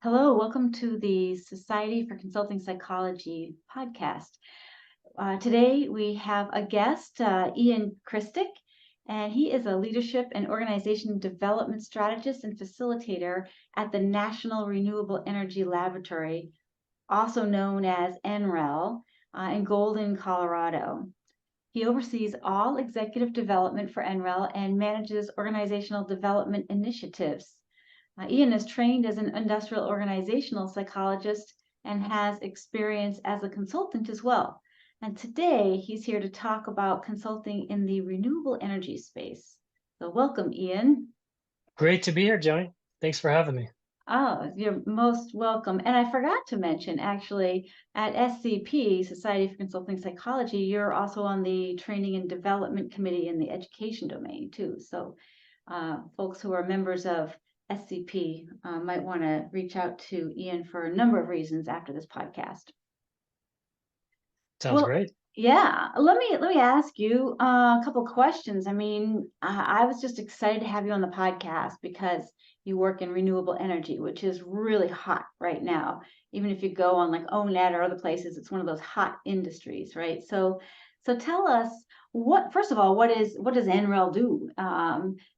Hello, welcome to the Society for Consulting Psychology podcast. Today we have a guest, Ian Kristic, and he is a leadership and organization development strategist and facilitator at the National Renewable Energy Laboratory, also known as NREL, in Golden, Colorado. He oversees all executive development for NREL and manages organizational development initiatives. Ian is trained as an industrial organizational psychologist and has experience as a consultant as well. And today he's here to talk about consulting in the renewable energy space. So welcome, Ian. Great to be here, Joanie. Thanks for having me. Oh, you're most welcome. And I forgot to mention, actually, at SCP, Society for Consulting Psychology, you're also on the Training and Development Committee in the education domain, too. So folks who are members of SCP might want to reach out to Ian for a number of reasons after this podcast. Sounds great. Yeah, let me ask you a couple questions. I mean, I was just excited to have you on the podcast because you work in renewable energy, which is really hot right now. Even if you go on like ONET or other places, it's one of those hot industries, right? So tell us first of all, what does NREL do?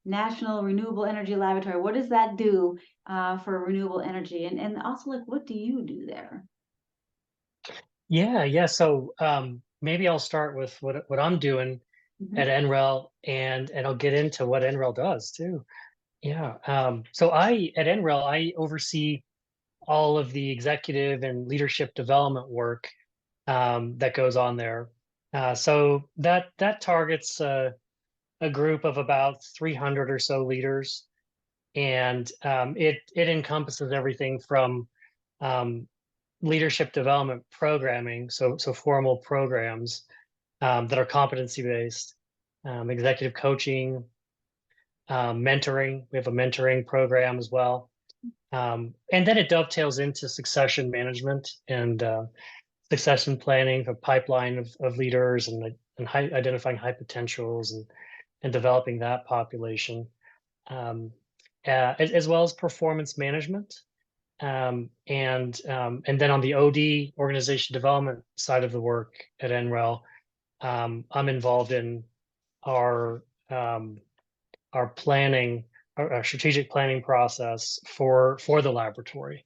National Renewable Energy Laboratory. What does that do for renewable energy? And also, like, what do you do there? Yeah. So maybe I'll start with what I'm doing at NREL, and I'll get into what NREL does too. Yeah. So at NREL, I oversee all of the executive and leadership development work that goes on there. So that targets a group of about 300 or so leaders, and it encompasses everything from um, leadership development programming, so formal programs that are competency based, executive coaching, mentoring. We have a mentoring program as well, and then it dovetails into succession management and succession planning, a pipeline of leaders, and identifying high potentials and developing that population, as well as performance management. And then on the OD, organization development side of the work at NREL, I'm involved in our planning, our strategic planning process for the laboratory,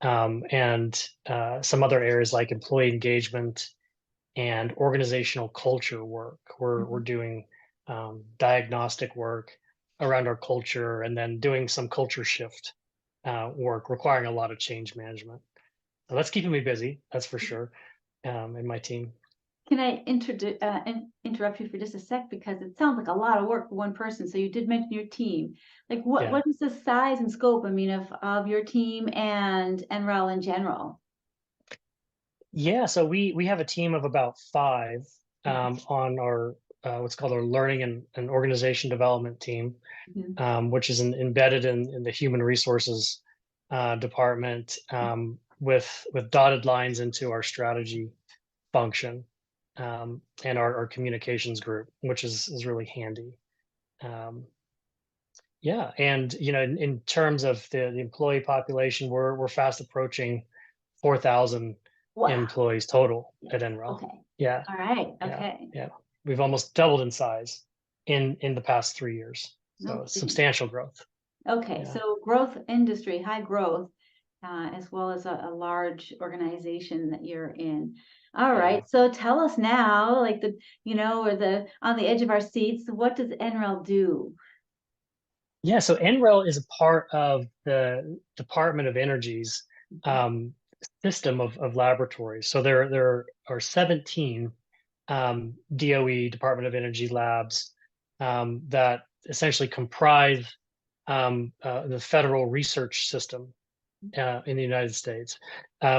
and some other areas like employee engagement and organizational culture work. We're doing diagnostic work around our culture, and then doing some culture shift work requiring a lot of change management. So that's keeping me busy, that's for sure, and my team. Can I interrupt you for just a sec, because it sounds like a lot of work for one person. So you did mention your team. Like, what is the size and scope, I mean, of your team and NREL in general? Yeah, so we have a team of about 5 on our what's called our learning and organization development team, which is embedded in the human resources department, with dotted lines into our strategy function, and our communications group, which is really handy. Yeah, and in terms of the employee population, we're fast approaching 4,000 employees total at NREL. Okay. Yeah. All right. Yeah. Okay. Yeah. We've almost doubled in size in the past 3 years. So Okay. substantial growth. Okay. Yeah. So growth industry, high growth, as well as a large organization that you're in. All right. Yeah. So tell us now, like or on the edge of our seats, what does NREL do? Yeah. So NREL is a part of the Department of Energy's system of laboratories. So there are 17 DOE, Department of Energy labs, that essentially comprise the federal research system in the United States,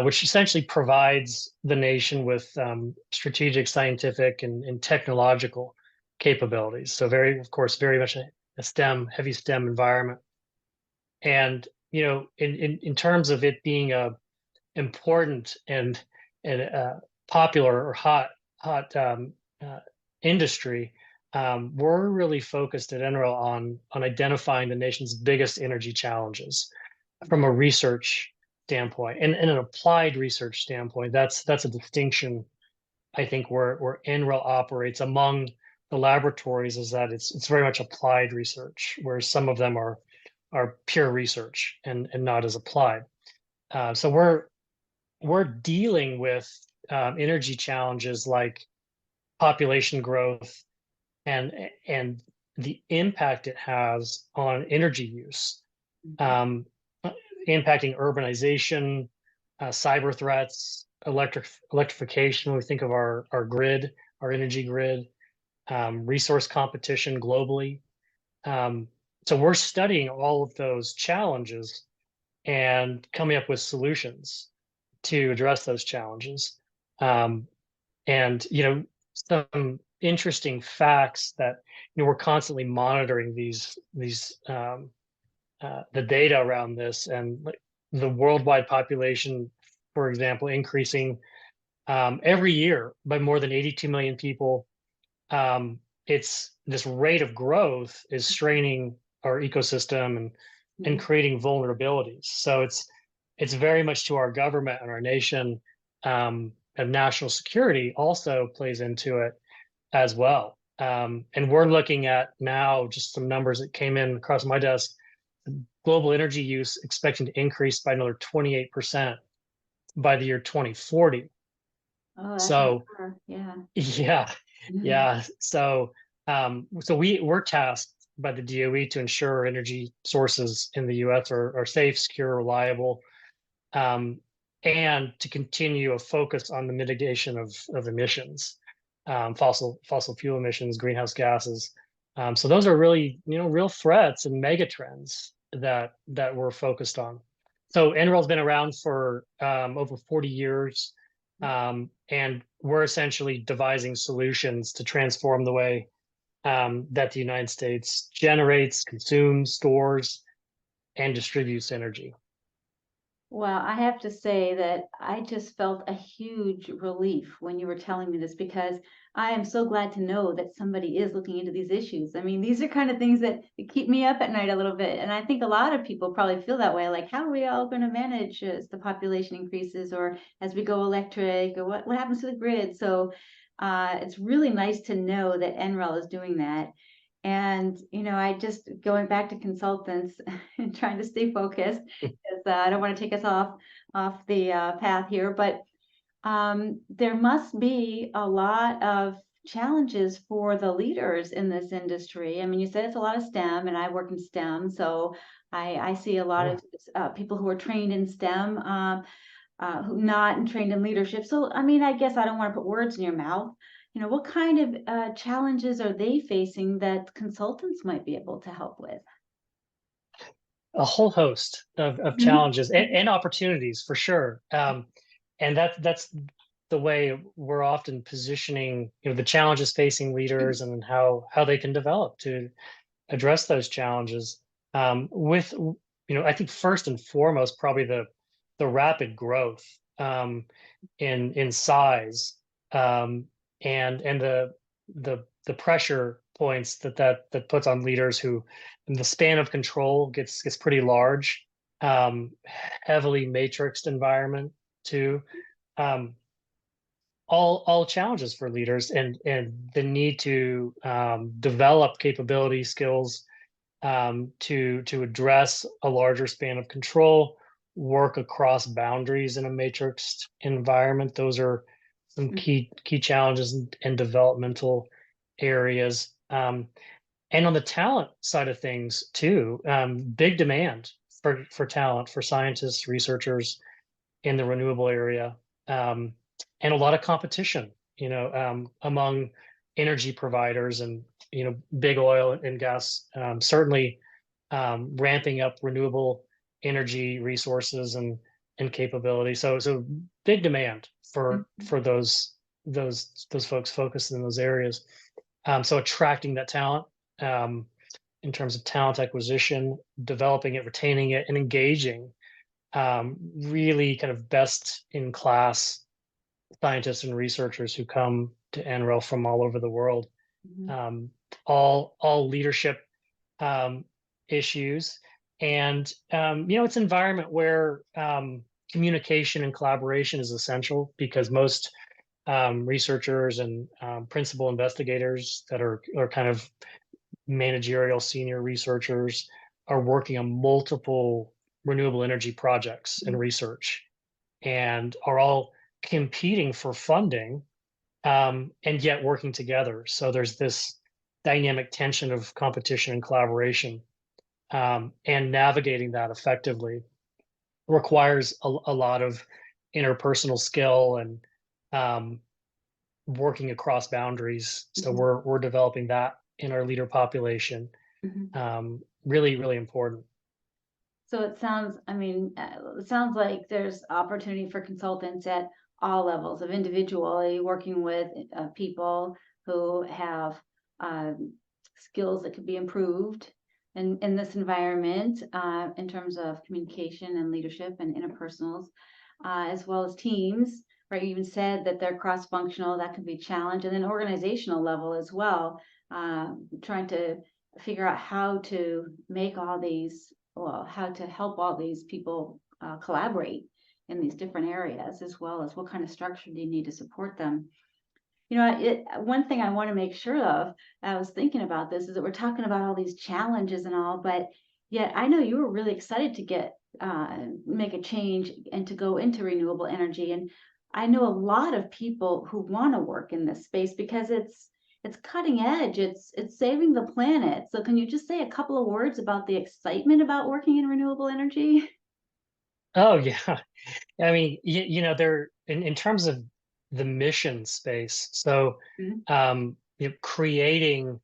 which essentially provides the nation with strategic, scientific, and technological capabilities. So of course, very much a heavy STEM environment. And in terms of it being a important and popular or hot industry, we're really focused at NREL on identifying the nation's biggest energy challenges from a research standpoint and an applied research standpoint. That's a distinction, I think, where NREL operates among the laboratories, is that it's very much applied research, whereas some of them are pure research and not as applied. So we're dealing with energy challenges like population growth and the impact it has on energy use, um, impacting urbanization, cyber threats, electrification. When we think of our grid, our energy grid, resource competition globally. Um, so we're studying all of those challenges and coming up with solutions to address those challenges. And some interesting facts that we're constantly monitoring these the data around this, and like the worldwide population, for example, increasing every year by more than 82 million people. It's this rate of growth is straining our ecosystem and creating vulnerabilities. So it's very much to our government and our nation, and national security also plays into it as well. And we're looking at now just some numbers that came in across my desk. Global energy use expecting to increase by another 28% by the year 2040. Oh, that's So yeah. yeah, yeah. So we're tasked by the DOE to ensure energy sources in the U.S. are safe, secure, reliable, um, and to continue a focus on the mitigation of emissions, fossil fuel emissions, greenhouse gases. So those are really real threats and mega trends that we're focused on. So NREL's been around for over 40 years. And we're essentially devising solutions to transform the way that the United States generates, consumes, stores, and distributes energy. Well, I have to say that I just felt a huge relief when you were telling me this, because I am so glad to know that somebody is looking into these issues. I mean, these are kind of things that keep me up at night a little bit. And I think a lot of people probably feel that way. Like, how are we all going to manage as the population increases, or as we go electric, or what happens to the grid? So it's really nice to know that NREL is doing that. And, I just going back to consultants and trying to stay focused, because I don't want to take us off the path here, but there must be a lot of challenges for the leaders in this industry. I mean, you said it's a lot of STEM, and I work in STEM, so I see a lot of people who are trained in STEM, who not trained in leadership. So, I mean, I guess I don't want to put words in your mouth. What kind of challenges are they facing that consultants might be able to help with? A whole host of challenges and opportunities for sure. And that's the way we're often positioning, the challenges facing leaders and how they can develop to address those challenges. With I think first and foremost, probably the rapid growth in size, and the pressure points that puts on leaders who, in the span of control, gets pretty large, heavily matrixed environment too. Um, all challenges for leaders, and the need to develop capability skills, to address a larger span of control, work across boundaries in a matrixed environment. Those are some key challenges and developmental areas. And on the talent side of things too, big demand for talent, for scientists, researchers in the renewable area, and a lot of competition, among energy providers and big oil and gas, certainly ramping up renewable energy resources and capability. So big demand for those folks focused in those areas. So attracting that talent, in terms of talent acquisition, developing it, retaining it, and engaging really kind of best in class scientists and researchers who come to NREL from all over the world. Um, all leadership issues, and it's an environment where communication and collaboration is essential because most researchers and principal investigators that are kind of managerial senior researchers are working on multiple renewable energy projects and research and are all competing for funding, and yet working together. So there's this dynamic tension of competition and collaboration, and navigating that effectively requires a lot of interpersonal skill and um, working across boundaries. So Mhm. we're developing that in our leader population. Mhm. Really, really important. So it sounds like there's opportunity for consultants at all levels of individually working with people who have um, skills that could be improved in this environment in terms of communication and leadership and interpersonals, as well as teams. Right, you even said that they're cross-functional. That can be challenged, and then organizational level as well. Trying to figure out how to make all these well, how to help all these people collaborate in these different areas, as well as what kind of structure do you need to support them. One thing I want to make sure of, I was thinking about this, is that we're talking about all these challenges and all, but yet I know you were really excited to make a change and to go into renewable energy. And I know a lot of people who want to work in this space because it's cutting edge, it's saving the planet. So can you just say a couple of words about the excitement about working in renewable energy? Oh yeah, I mean, they're in terms of the mission space. So, Mhm. creating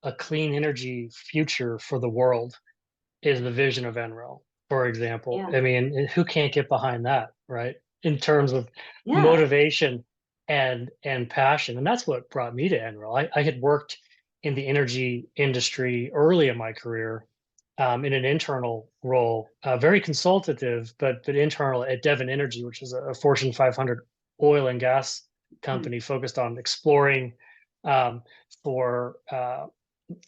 a clean energy future for the world is the vision of NREL, for example. Yeah. I mean, who can't get behind that, right? In terms of Yeah. motivation and passion, and that's what brought me to NREL. I had worked in the energy industry early in my career, in an internal role, very consultative, but internal at Devon Energy, which is a Fortune 500 oil and gas Mhm. company focused on exploring um, for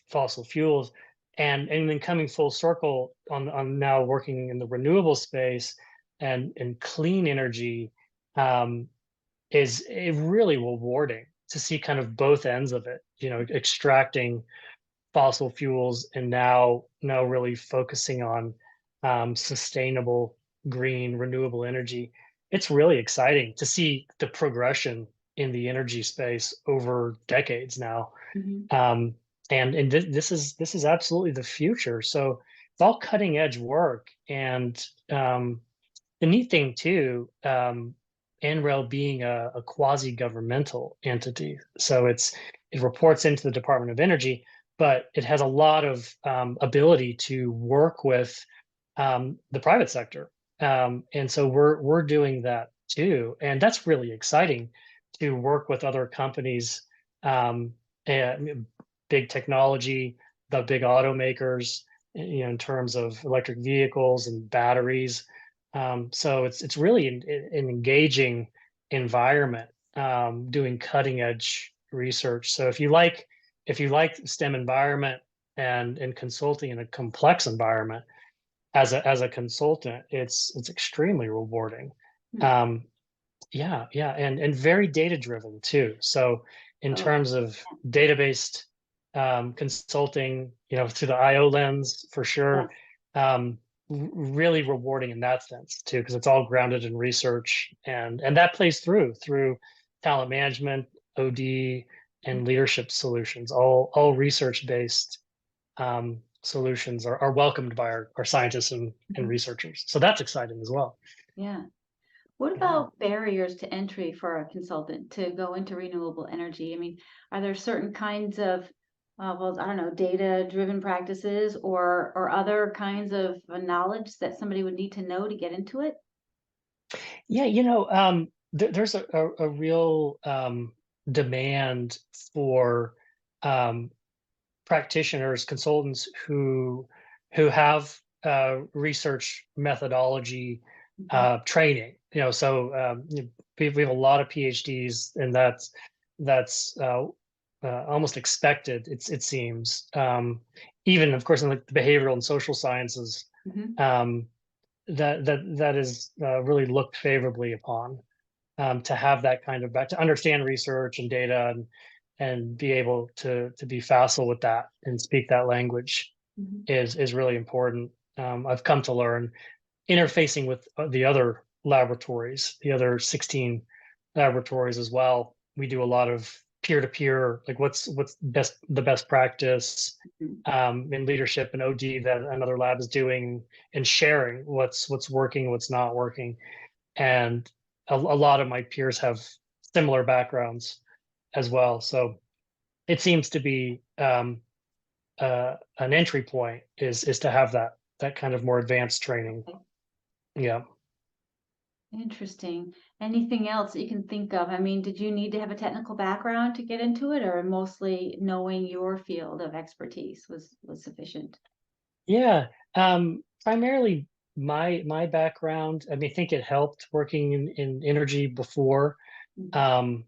fossil fuels, and then coming full circle on now working in the renewable space and clean energy, um, is really rewarding to see kind of both ends of it. Extracting fossil fuels and now really focusing on sustainable green renewable energy. It's really exciting to see the progression in the energy space over decades now, Mhm. um, and this is absolutely the future. So it's all cutting edge work, and the neat thing too, NREL being a quasi governmental entity, so it reports into the Department of Energy, but it has a lot of ability to work with the private sector, and so we're doing that too, and that's really exciting to work with other companies, um, and big technology, the big automakers, in terms of electric vehicles and batteries. So it's really an engaging environment, doing cutting edge research. So if you like STEM environment and consulting in a complex environment, as a consultant, it's extremely rewarding. Hmm. Um, yeah, yeah, and very data driven too. So in Oh, terms of data-based consulting, through the IO lens for yeah. sure, really rewarding in that sense too, because it's all grounded in research, and that plays through talent management, OD, and leadership solutions. All research-based solutions are welcomed by our scientists and Mhm. researchers. So that's exciting as well. Yeah. What Yeah. about barriers to entry for a consultant to go into renewable energy? I mean, are there certain kinds of, well, I don't know, data-driven practices or other kinds of knowledge that somebody would need to know to get into it? Yeah, there's a real demand for um, practitioners, consultants who have research methodology Mhm. training. So we have a lot of PhDs, and that's almost expected. It seems, even of course in the behavioral and social sciences. Mhm. Um, that is really looked favorably upon, to have that kind of to understand research and data, and be able to be facile with that and speak that language Mhm. is really important. I've come to learn interfacing with the other laboratories, the other 16 laboratories as well. We do a lot of peer-to-peer, like what's the best practice Mhm. in leadership and OD that another lab is doing, and sharing what's working, what's not working. And a lot of my peers have similar backgrounds as well. So it seems to be an entry point is to have that kind of more advanced training. Okay. Yeah. Interesting. Anything else that you can think of? I mean, did you need to have a technical background to get into it, or mostly knowing your field of expertise was sufficient? Yeah. Primarily my background, I mean, I think it helped working in energy before. Mhm. Um,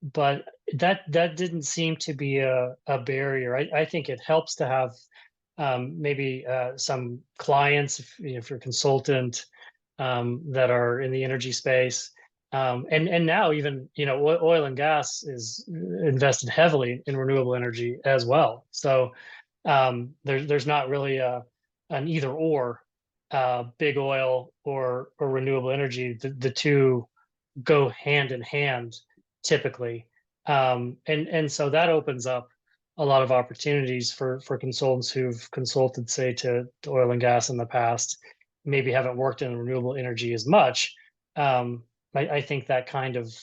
but that didn't seem to be a barrier. I think it helps to have maybe some clients, if you're a consultant, that are in the energy space. And now even, oil and gas is invested heavily in renewable energy as well. So there's not really an either or, big oil or renewable energy. The two go hand in hand typically. And so that opens up a lot of opportunities for consultants who've consulted, say, to oil and gas in the past, maybe haven't worked in renewable energy as much. Um, I think that kind of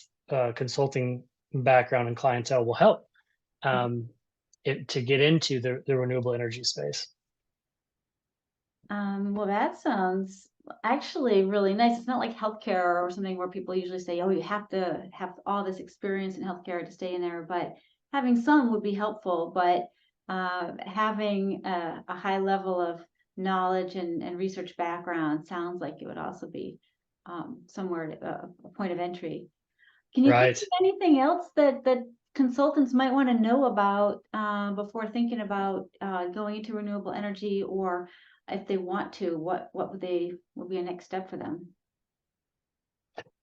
consulting background and clientele will help um, to get into the renewable energy space. Well, that sounds actually really nice. It's not like healthcare or something where people usually say, "Oh, you have to have all this experience in healthcare to stay in there." But having some would be helpful. But having a high level of knowledge and research background sounds like it would also be somewhere a point of entry. Can you think Right. of anything else that consultants might want to know about before thinking about going into renewable energy, or if they want to, what would be a next step for them?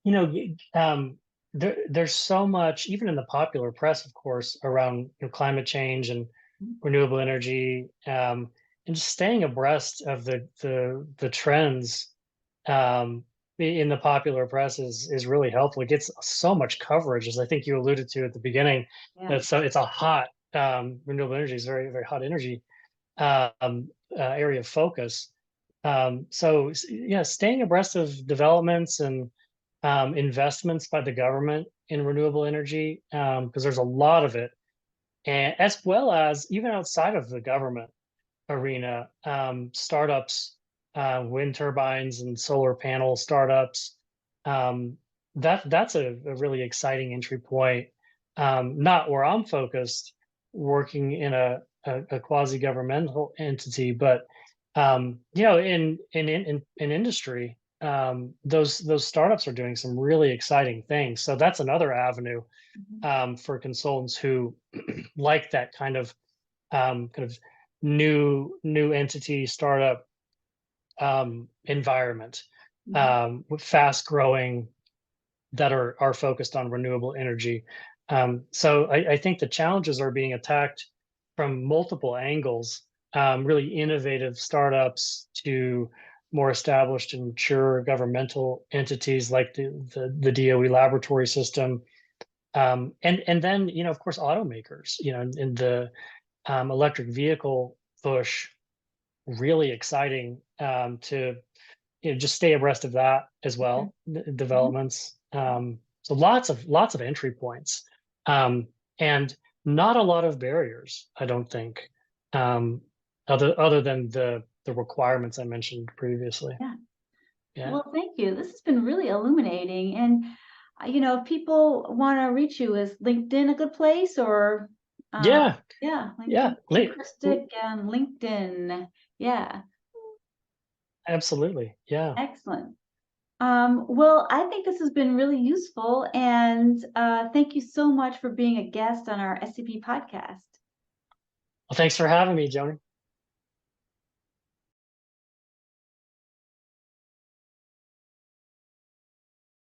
You know, there's so much, even in the popular press, of course, around climate change and Mhm. renewable energy, and just staying abreast of the trends um, in the popular press is really helpful. It gets so much coverage, as I think you alluded to at the beginning. Yeah. That so it's a hot renewable energy is very very hot energy area of focus. So yeah, staying abreast of developments and investments by the government in renewable energy, because there's a lot of it, and as well as even outside of the government arena, startups, wind turbines and solar panel startups. Um, that's a really exciting entry point. Not where I'm focused, working in a quasi governmental entity, but in industry, those startups are doing some really exciting things. So that's another avenue Mhm. for consultants who like that kind of new entity startup environment, Mhm. with fast growing, that are focused on renewable energy. So I think the challenges are being attacked from multiple angles, really innovative startups to more established and mature governmental entities like the DOE laboratory system, and then of course automakers, in the electric vehicle push, really exciting, to just stay abreast of that as Mhm. well, Mhm. developments. So lots of entry points, um, and not a lot of barriers, I don't think, um, other than the requirements I mentioned previously. Yeah. Yeah, Well, thank you. This has been really illuminating. And if people want to reach you, is LinkedIn a good place, or uh, yeah, yeah, yeah. LinkedIn, Kristic and LinkedIn. Yeah, Absolutely, yeah. excellent. Well, I think this has been really useful, and thank you so much for being a guest on our SCP podcast. Well, thanks for having me, Joni.